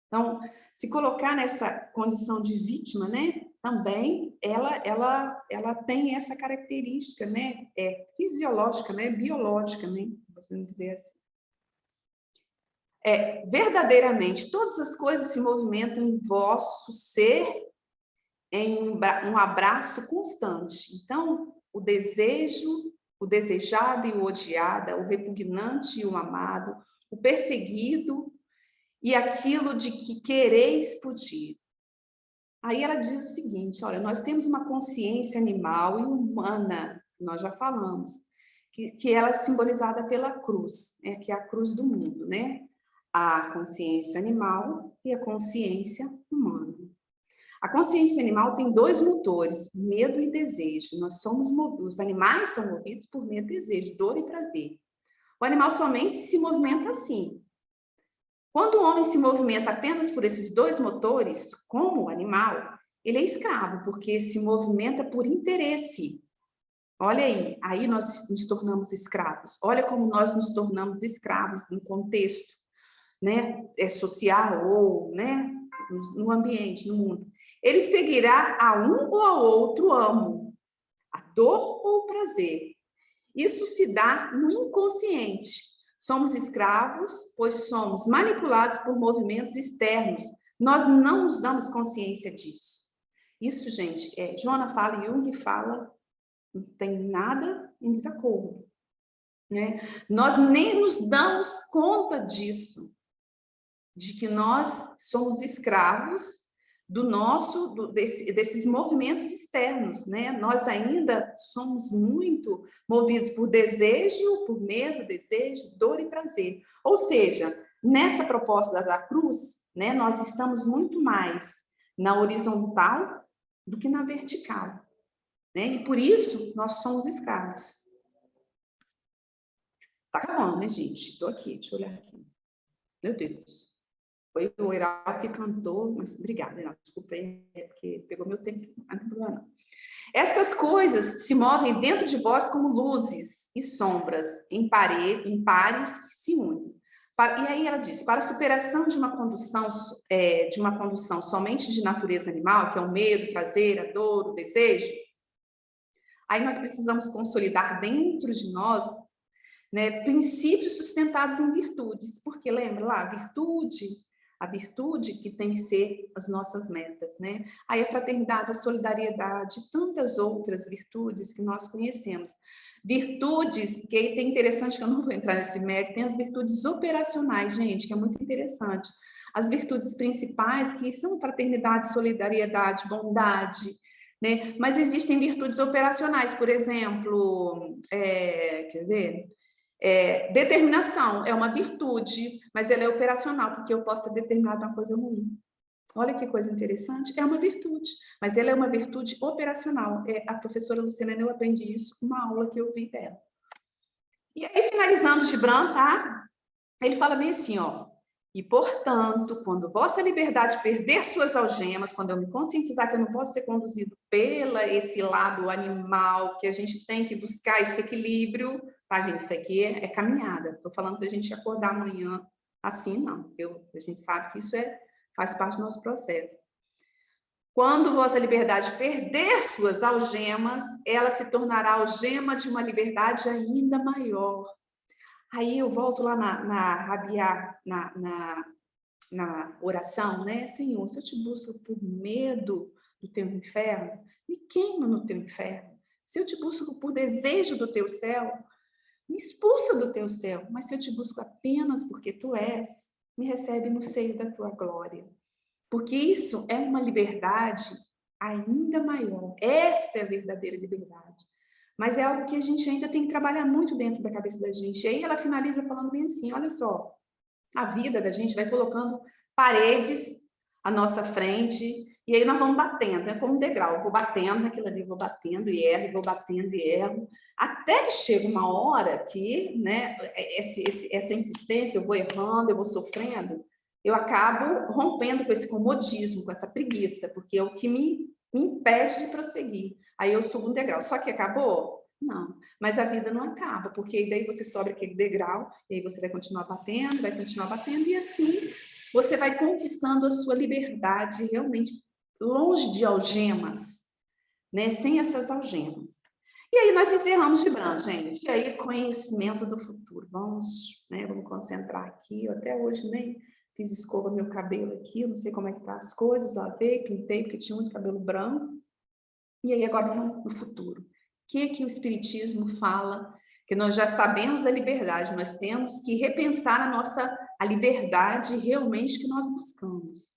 Então, se colocar nessa condição de vítima, né, também ela tem essa característica, né, fisiológica, né, biológica, né, vamos dizer assim. Verdadeiramente, todas as coisas se movimentam em vosso ser em um abraço constante. Então, o desejo, o desejado e o odiado, o repugnante e o amado, o perseguido e aquilo de que quereis fugir. Aí ela diz o seguinte, olha, nós temos uma consciência animal e humana, nós já falamos, que ela é simbolizada pela cruz, que é a cruz do mundo, né? A consciência animal e a consciência humana. A consciência animal tem dois motores, medo e desejo. Nós somos movidos, os animais são movidos por medo e desejo, dor e prazer. O animal somente se movimenta assim. Quando o homem se movimenta apenas por esses dois motores, como o animal, ele é escravo, porque se movimenta por interesse. Olha aí nós nos tornamos escravos. Olha como nós nos tornamos escravos no contexto, né, social ou, né, no ambiente, no mundo. Ele seguirá a um ou ao outro amo, a dor ou o prazer. Isso se dá no inconsciente. Somos escravos, pois somos manipulados por movimentos externos. Nós não nos damos consciência disso. Isso, gente, Johanna fala, Jung fala, não tem nada em desacordo, né? Nós nem nos damos conta disso, de que nós somos escravos desses movimentos externos, né? Nós ainda somos muito movidos por desejo, por medo, desejo, dor e prazer. Ou seja, nessa proposta da cruz, né, nós estamos muito mais na horizontal do que na vertical, né? E por isso nós somos escravos. Tá acabando, né, gente? Estou aqui, deixa eu olhar aqui. Meu Deus. Foi o Heraldo que cantou, mas obrigada, Heraldo, desculpa aí, porque pegou meu tempo, não tem problema não. Estas coisas se movem dentro de vós como luzes e sombras em pares que se unem. E aí ela diz, para a superação de uma condução somente de natureza animal, que é o medo, o prazer, a dor, o desejo, aí nós precisamos consolidar dentro de nós, né, princípios sustentados em virtudes, porque lembra lá, a virtude que tem que ser as nossas metas, né? Aí a fraternidade, a solidariedade, tantas outras virtudes que nós conhecemos. Virtudes, que aí tem interessante, que eu não vou entrar nesse mérito, tem as virtudes operacionais, gente, que é muito interessante. As virtudes principais, que são fraternidade, solidariedade, bondade, né? Mas existem virtudes operacionais, por exemplo, quer ver? Determinação é uma virtude, mas ela é operacional, porque eu posso ser determinado a uma coisa ruim. Olha que coisa interessante, é uma virtude, mas ela é uma virtude operacional. A professora Luciana, eu aprendi isso numa aula que eu vi dela. E aí, finalizando Gibran, tá? Ele fala bem assim, ó, e, portanto, quando vossa liberdade perder suas algemas, quando eu me conscientizar que eu não posso ser conduzido pela esse lado animal, que a gente tem que buscar esse equilíbrio, tá, gente? Isso aqui é caminhada. Estou falando para a gente acordar amanhã assim, não. A gente sabe que isso faz parte do nosso processo. Quando vossa liberdade perder suas algemas, ela se tornará algema de uma liberdade ainda maior. Aí eu volto lá na rabiá, na oração, né? Senhor, se eu te busco por medo do teu inferno, me queima no teu inferno. Se eu te busco por desejo do teu céu, me expulsa do teu céu. Mas se eu te busco apenas porque tu és, me recebe no seio da tua glória. Porque isso é uma liberdade ainda maior. Essa é a verdadeira liberdade. Mas é algo que a gente ainda tem que trabalhar muito dentro da cabeça da gente. E aí ela finaliza falando bem assim, olha só, a vida da gente vai colocando paredes à nossa frente, e aí nós vamos batendo, é como um degrau, eu vou batendo naquilo ali, vou batendo e erro, vou batendo e erro, até que chega uma hora que, né, essa insistência, eu vou errando, eu vou sofrendo, eu acabo rompendo com esse comodismo, com essa preguiça, porque é o que me impede de prosseguir. Aí eu subo um degrau. Só que acabou? Não. Mas a vida não acaba, porque daí você sobe aquele degrau, e aí você vai continuar batendo, e assim você vai conquistando a sua liberdade realmente longe de algemas, né? Sem essas algemas. E aí nós encerramos Gibran, gente. E aí, conhecimento do futuro. Vamos, né? Vamos concentrar aqui. Eu até hoje nem fiz escova meu cabelo aqui, eu não sei como é que tá as coisas, lavei, pintei, porque tinha muito cabelo branco. E aí agora no futuro. O que o Espiritismo fala? Que nós já sabemos da liberdade, nós temos que repensar a liberdade realmente que nós buscamos,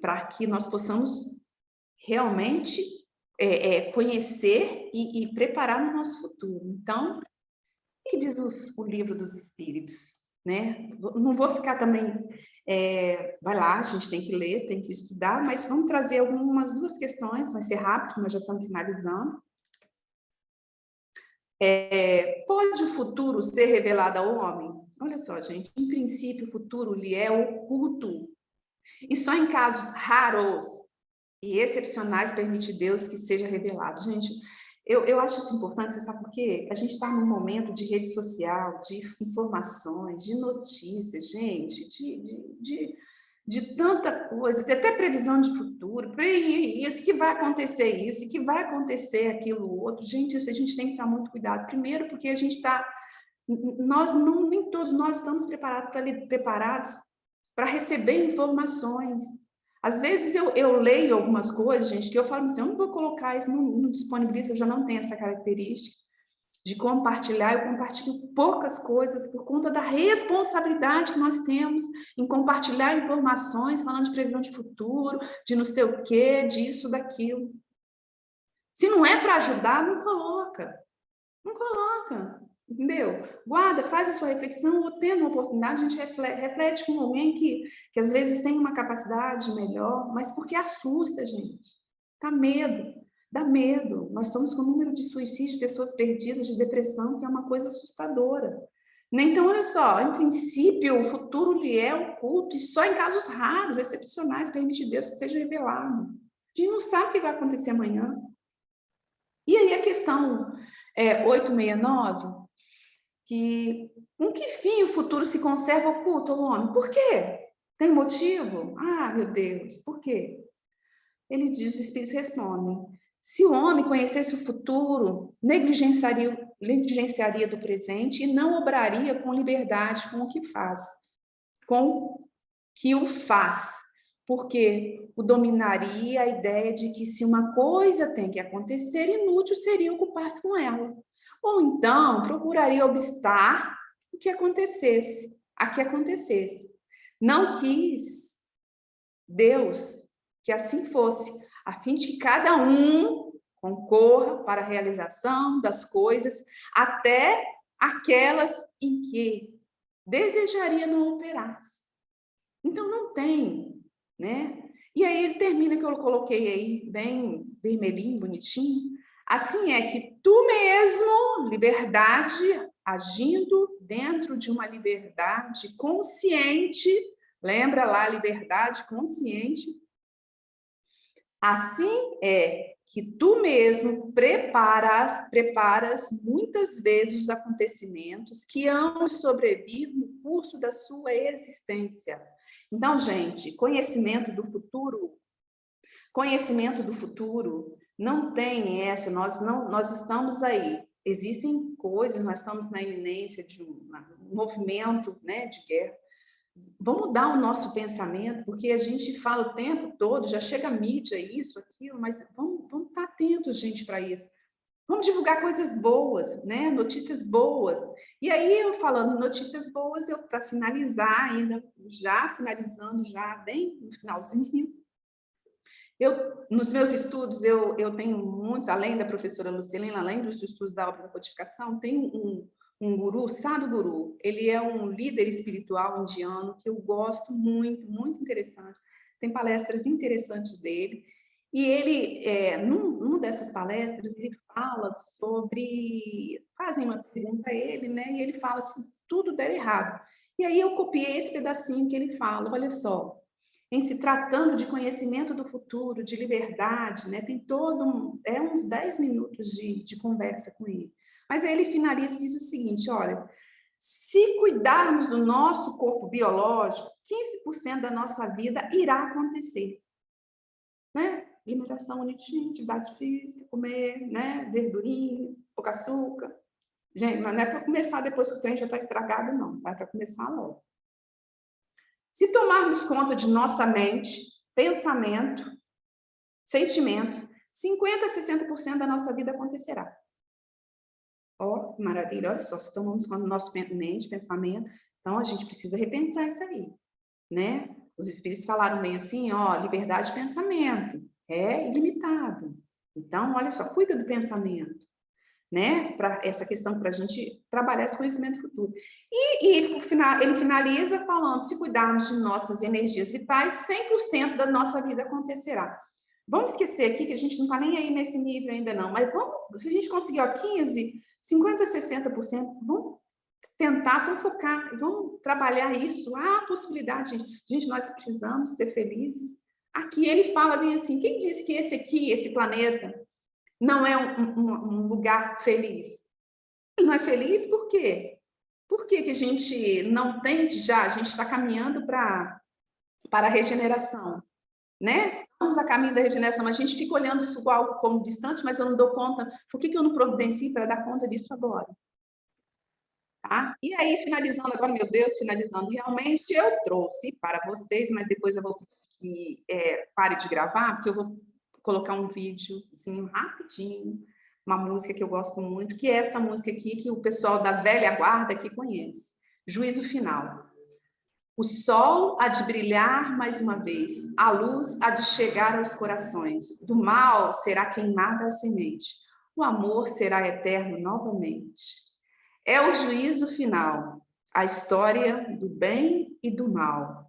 para que nós possamos realmente conhecer e preparar o nosso futuro. Então, o que diz o livro dos Espíritos? Né? Não vou ficar também... vai lá, a gente tem que ler, tem que estudar, mas vamos trazer duas questões, vai ser rápido, nós já estamos finalizando. Pode o futuro ser revelado ao homem? Olha só, gente, em princípio o futuro lhe é oculto, e só em casos raros e excepcionais permite Deus que seja revelado. Gente, eu acho isso importante, você sabe por quê? A gente está num momento de rede social, de informações, de notícias, gente, de tanta coisa, tem até previsão de futuro, isso, que vai acontecer isso, que vai acontecer aquilo outro. Gente, isso a gente tem que estar muito cuidado. Primeiro, porque a gente está... nem todos nós estamos preparados para receber informações. Às vezes eu leio algumas coisas, gente, que eu falo assim, eu não vou colocar isso, não disponibilizo, eu já não tenho essa característica de compartilhar, eu compartilho poucas coisas por conta da responsabilidade que nós temos em compartilhar informações, falando de previsão de futuro, de não sei o quê, disso, daquilo. Se não é para ajudar, não coloca. Não coloca, entendeu? Guarda, faz a sua reflexão, ou tendo uma oportunidade, a gente reflete com alguém que às vezes tem uma capacidade melhor, mas porque assusta, gente. Dá medo. Dá medo. Nós estamos com um número de suicídios, de pessoas perdidas, de depressão, que é uma coisa assustadora. Então, olha só, em princípio, o futuro lhe é oculto e só em casos raros, excepcionais, permite Deus que seja revelado. A gente não sabe o que vai acontecer amanhã. E aí a questão 869, que com que fim o futuro se conserva oculto ao homem? Por quê? Tem motivo? Ah, meu Deus, por quê? Ele diz, os espíritos respondem, se o homem conhecesse o futuro, negligenciaria do presente e não obraria com liberdade com o que faz, com que o faz, porque o dominaria a ideia de que se uma coisa tem que acontecer, inútil seria ocupar-se com ela. Ou então procuraria obstar o que acontecesse, a que acontecesse. Não quis Deus que assim fosse, a fim de que cada um concorra para a realização das coisas, até aquelas em que desejaria não operasse. Então, não tem, né? E aí ele termina, que eu coloquei aí, bem vermelhinho, bonitinho. Assim é que tu mesmo, liberdade, agindo dentro de uma liberdade consciente, lembra lá, liberdade consciente, assim é que tu mesmo preparas muitas vezes os acontecimentos que hão de sobrevir no curso da sua existência. Então, gente, conhecimento do futuro não tem essa, nós estamos aí, existem coisas, nós estamos na iminência de um movimento, né, de guerra. Vamos mudar o nosso pensamento, porque a gente fala o tempo todo, já chega a mídia, isso, aquilo, mas vamos estar atentos, gente, para isso. Vamos divulgar coisas boas, né? Notícias boas. E aí, eu falando notícias boas, para finalizar ainda, já finalizando, já bem no finalzinho, nos meus estudos, eu tenho muitos, além da professora Lucilena, além dos estudos da obra da codificação, tem um guru, Sadhguru. Ele é um líder espiritual indiano que eu gosto muito, muito interessante. Tem palestras interessantes dele. E ele, numa dessas palestras, ele fala fazem uma pergunta a ele, né? E ele fala se tudo der errado. E aí eu copiei esse pedacinho que ele fala, olha só, em se tratando de conhecimento do futuro, de liberdade, né? Tem uns 10 minutos de conversa com ele. Mas aí ele finaliza e diz o seguinte, olha, se cuidarmos do nosso corpo biológico, 15% da nossa vida irá acontecer, né? Alimentação bonitinha, atividade física, comer, né? Verdurinha, pouco açúcar. Gente, mas não é para começar depois que o trem já está estragado, não. É para começar logo. Se tomarmos conta de nossa mente, pensamento, sentimentos, 50% a 60% da nossa vida acontecerá. Ó, que maravilha, olha só, se tomamos conta do nosso mente, pensamento, então a gente precisa repensar isso aí, né? Os espíritos falaram bem assim, ó, liberdade de pensamento, é ilimitado. Então, olha só, cuida do pensamento, né? Para essa questão, para a gente trabalhar esse conhecimento futuro. E ele finaliza falando, se cuidarmos de nossas energias vitais, 100% da nossa vida acontecerá. Vamos esquecer aqui que a gente não está nem aí nesse nível ainda não, mas se a gente conseguir ó, 15%, 50% a 60%, vamos tentar, vamos focar, vamos trabalhar isso. Há a possibilidade, gente, nós precisamos ser felizes. Aqui ele fala bem assim, quem disse que esse planeta, não é um lugar feliz? Ele não é feliz por quê? Por que a gente não tem já, a gente está caminhando para a regeneração, né? Estamos a caminho da regeneração, mas a gente fica olhando isso algo como distante, mas eu não dou conta. Por que eu não providencio para dar conta disso agora? Tá? E aí, finalizando agora, meu Deus, finalizando, realmente eu trouxe para vocês, mas depois eu vou que pare de gravar, porque eu vou colocar um videozinho rapidinho, uma música que eu gosto muito, que é essa música aqui que o pessoal da velha guarda aqui conhece, Juízo Final. O sol há de brilhar mais uma vez, a luz há de chegar aos corações, do mal será queimada a semente, o amor será eterno novamente. É o juízo final, a história do bem e do mal.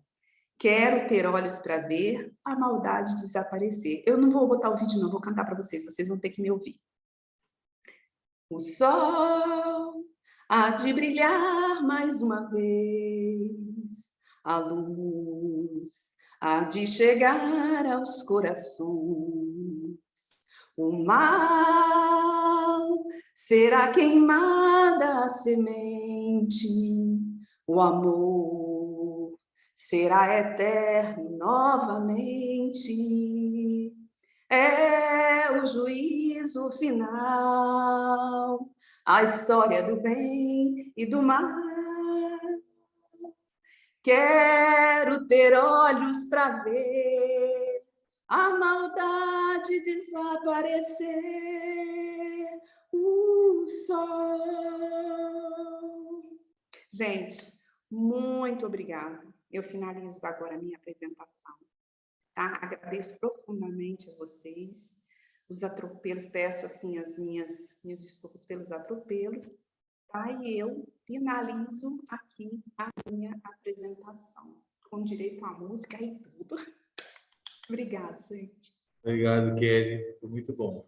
Quero ter olhos para ver a maldade desaparecer. Eu não vou botar o vídeo, não, vou cantar para vocês, vocês vão ter que me ouvir. O sol há de brilhar mais uma vez, a luz há de chegar aos corações. O mal será queimada a semente, o amor será eterno novamente. É o juízo final, a história do bem e do mal. Quero ter olhos para ver a maldade desaparecer, o sol. Gente, muito obrigada. Eu finalizo agora a minha apresentação. Tá? Agradeço profundamente a vocês. Os atropelos, peço assim as minhas desculpas pelos atropelos, tá? E eu finalizo aqui a minha apresentação, com direito à música e tudo. Obrigada, gente. Obrigado, Kelly. Foi muito bom.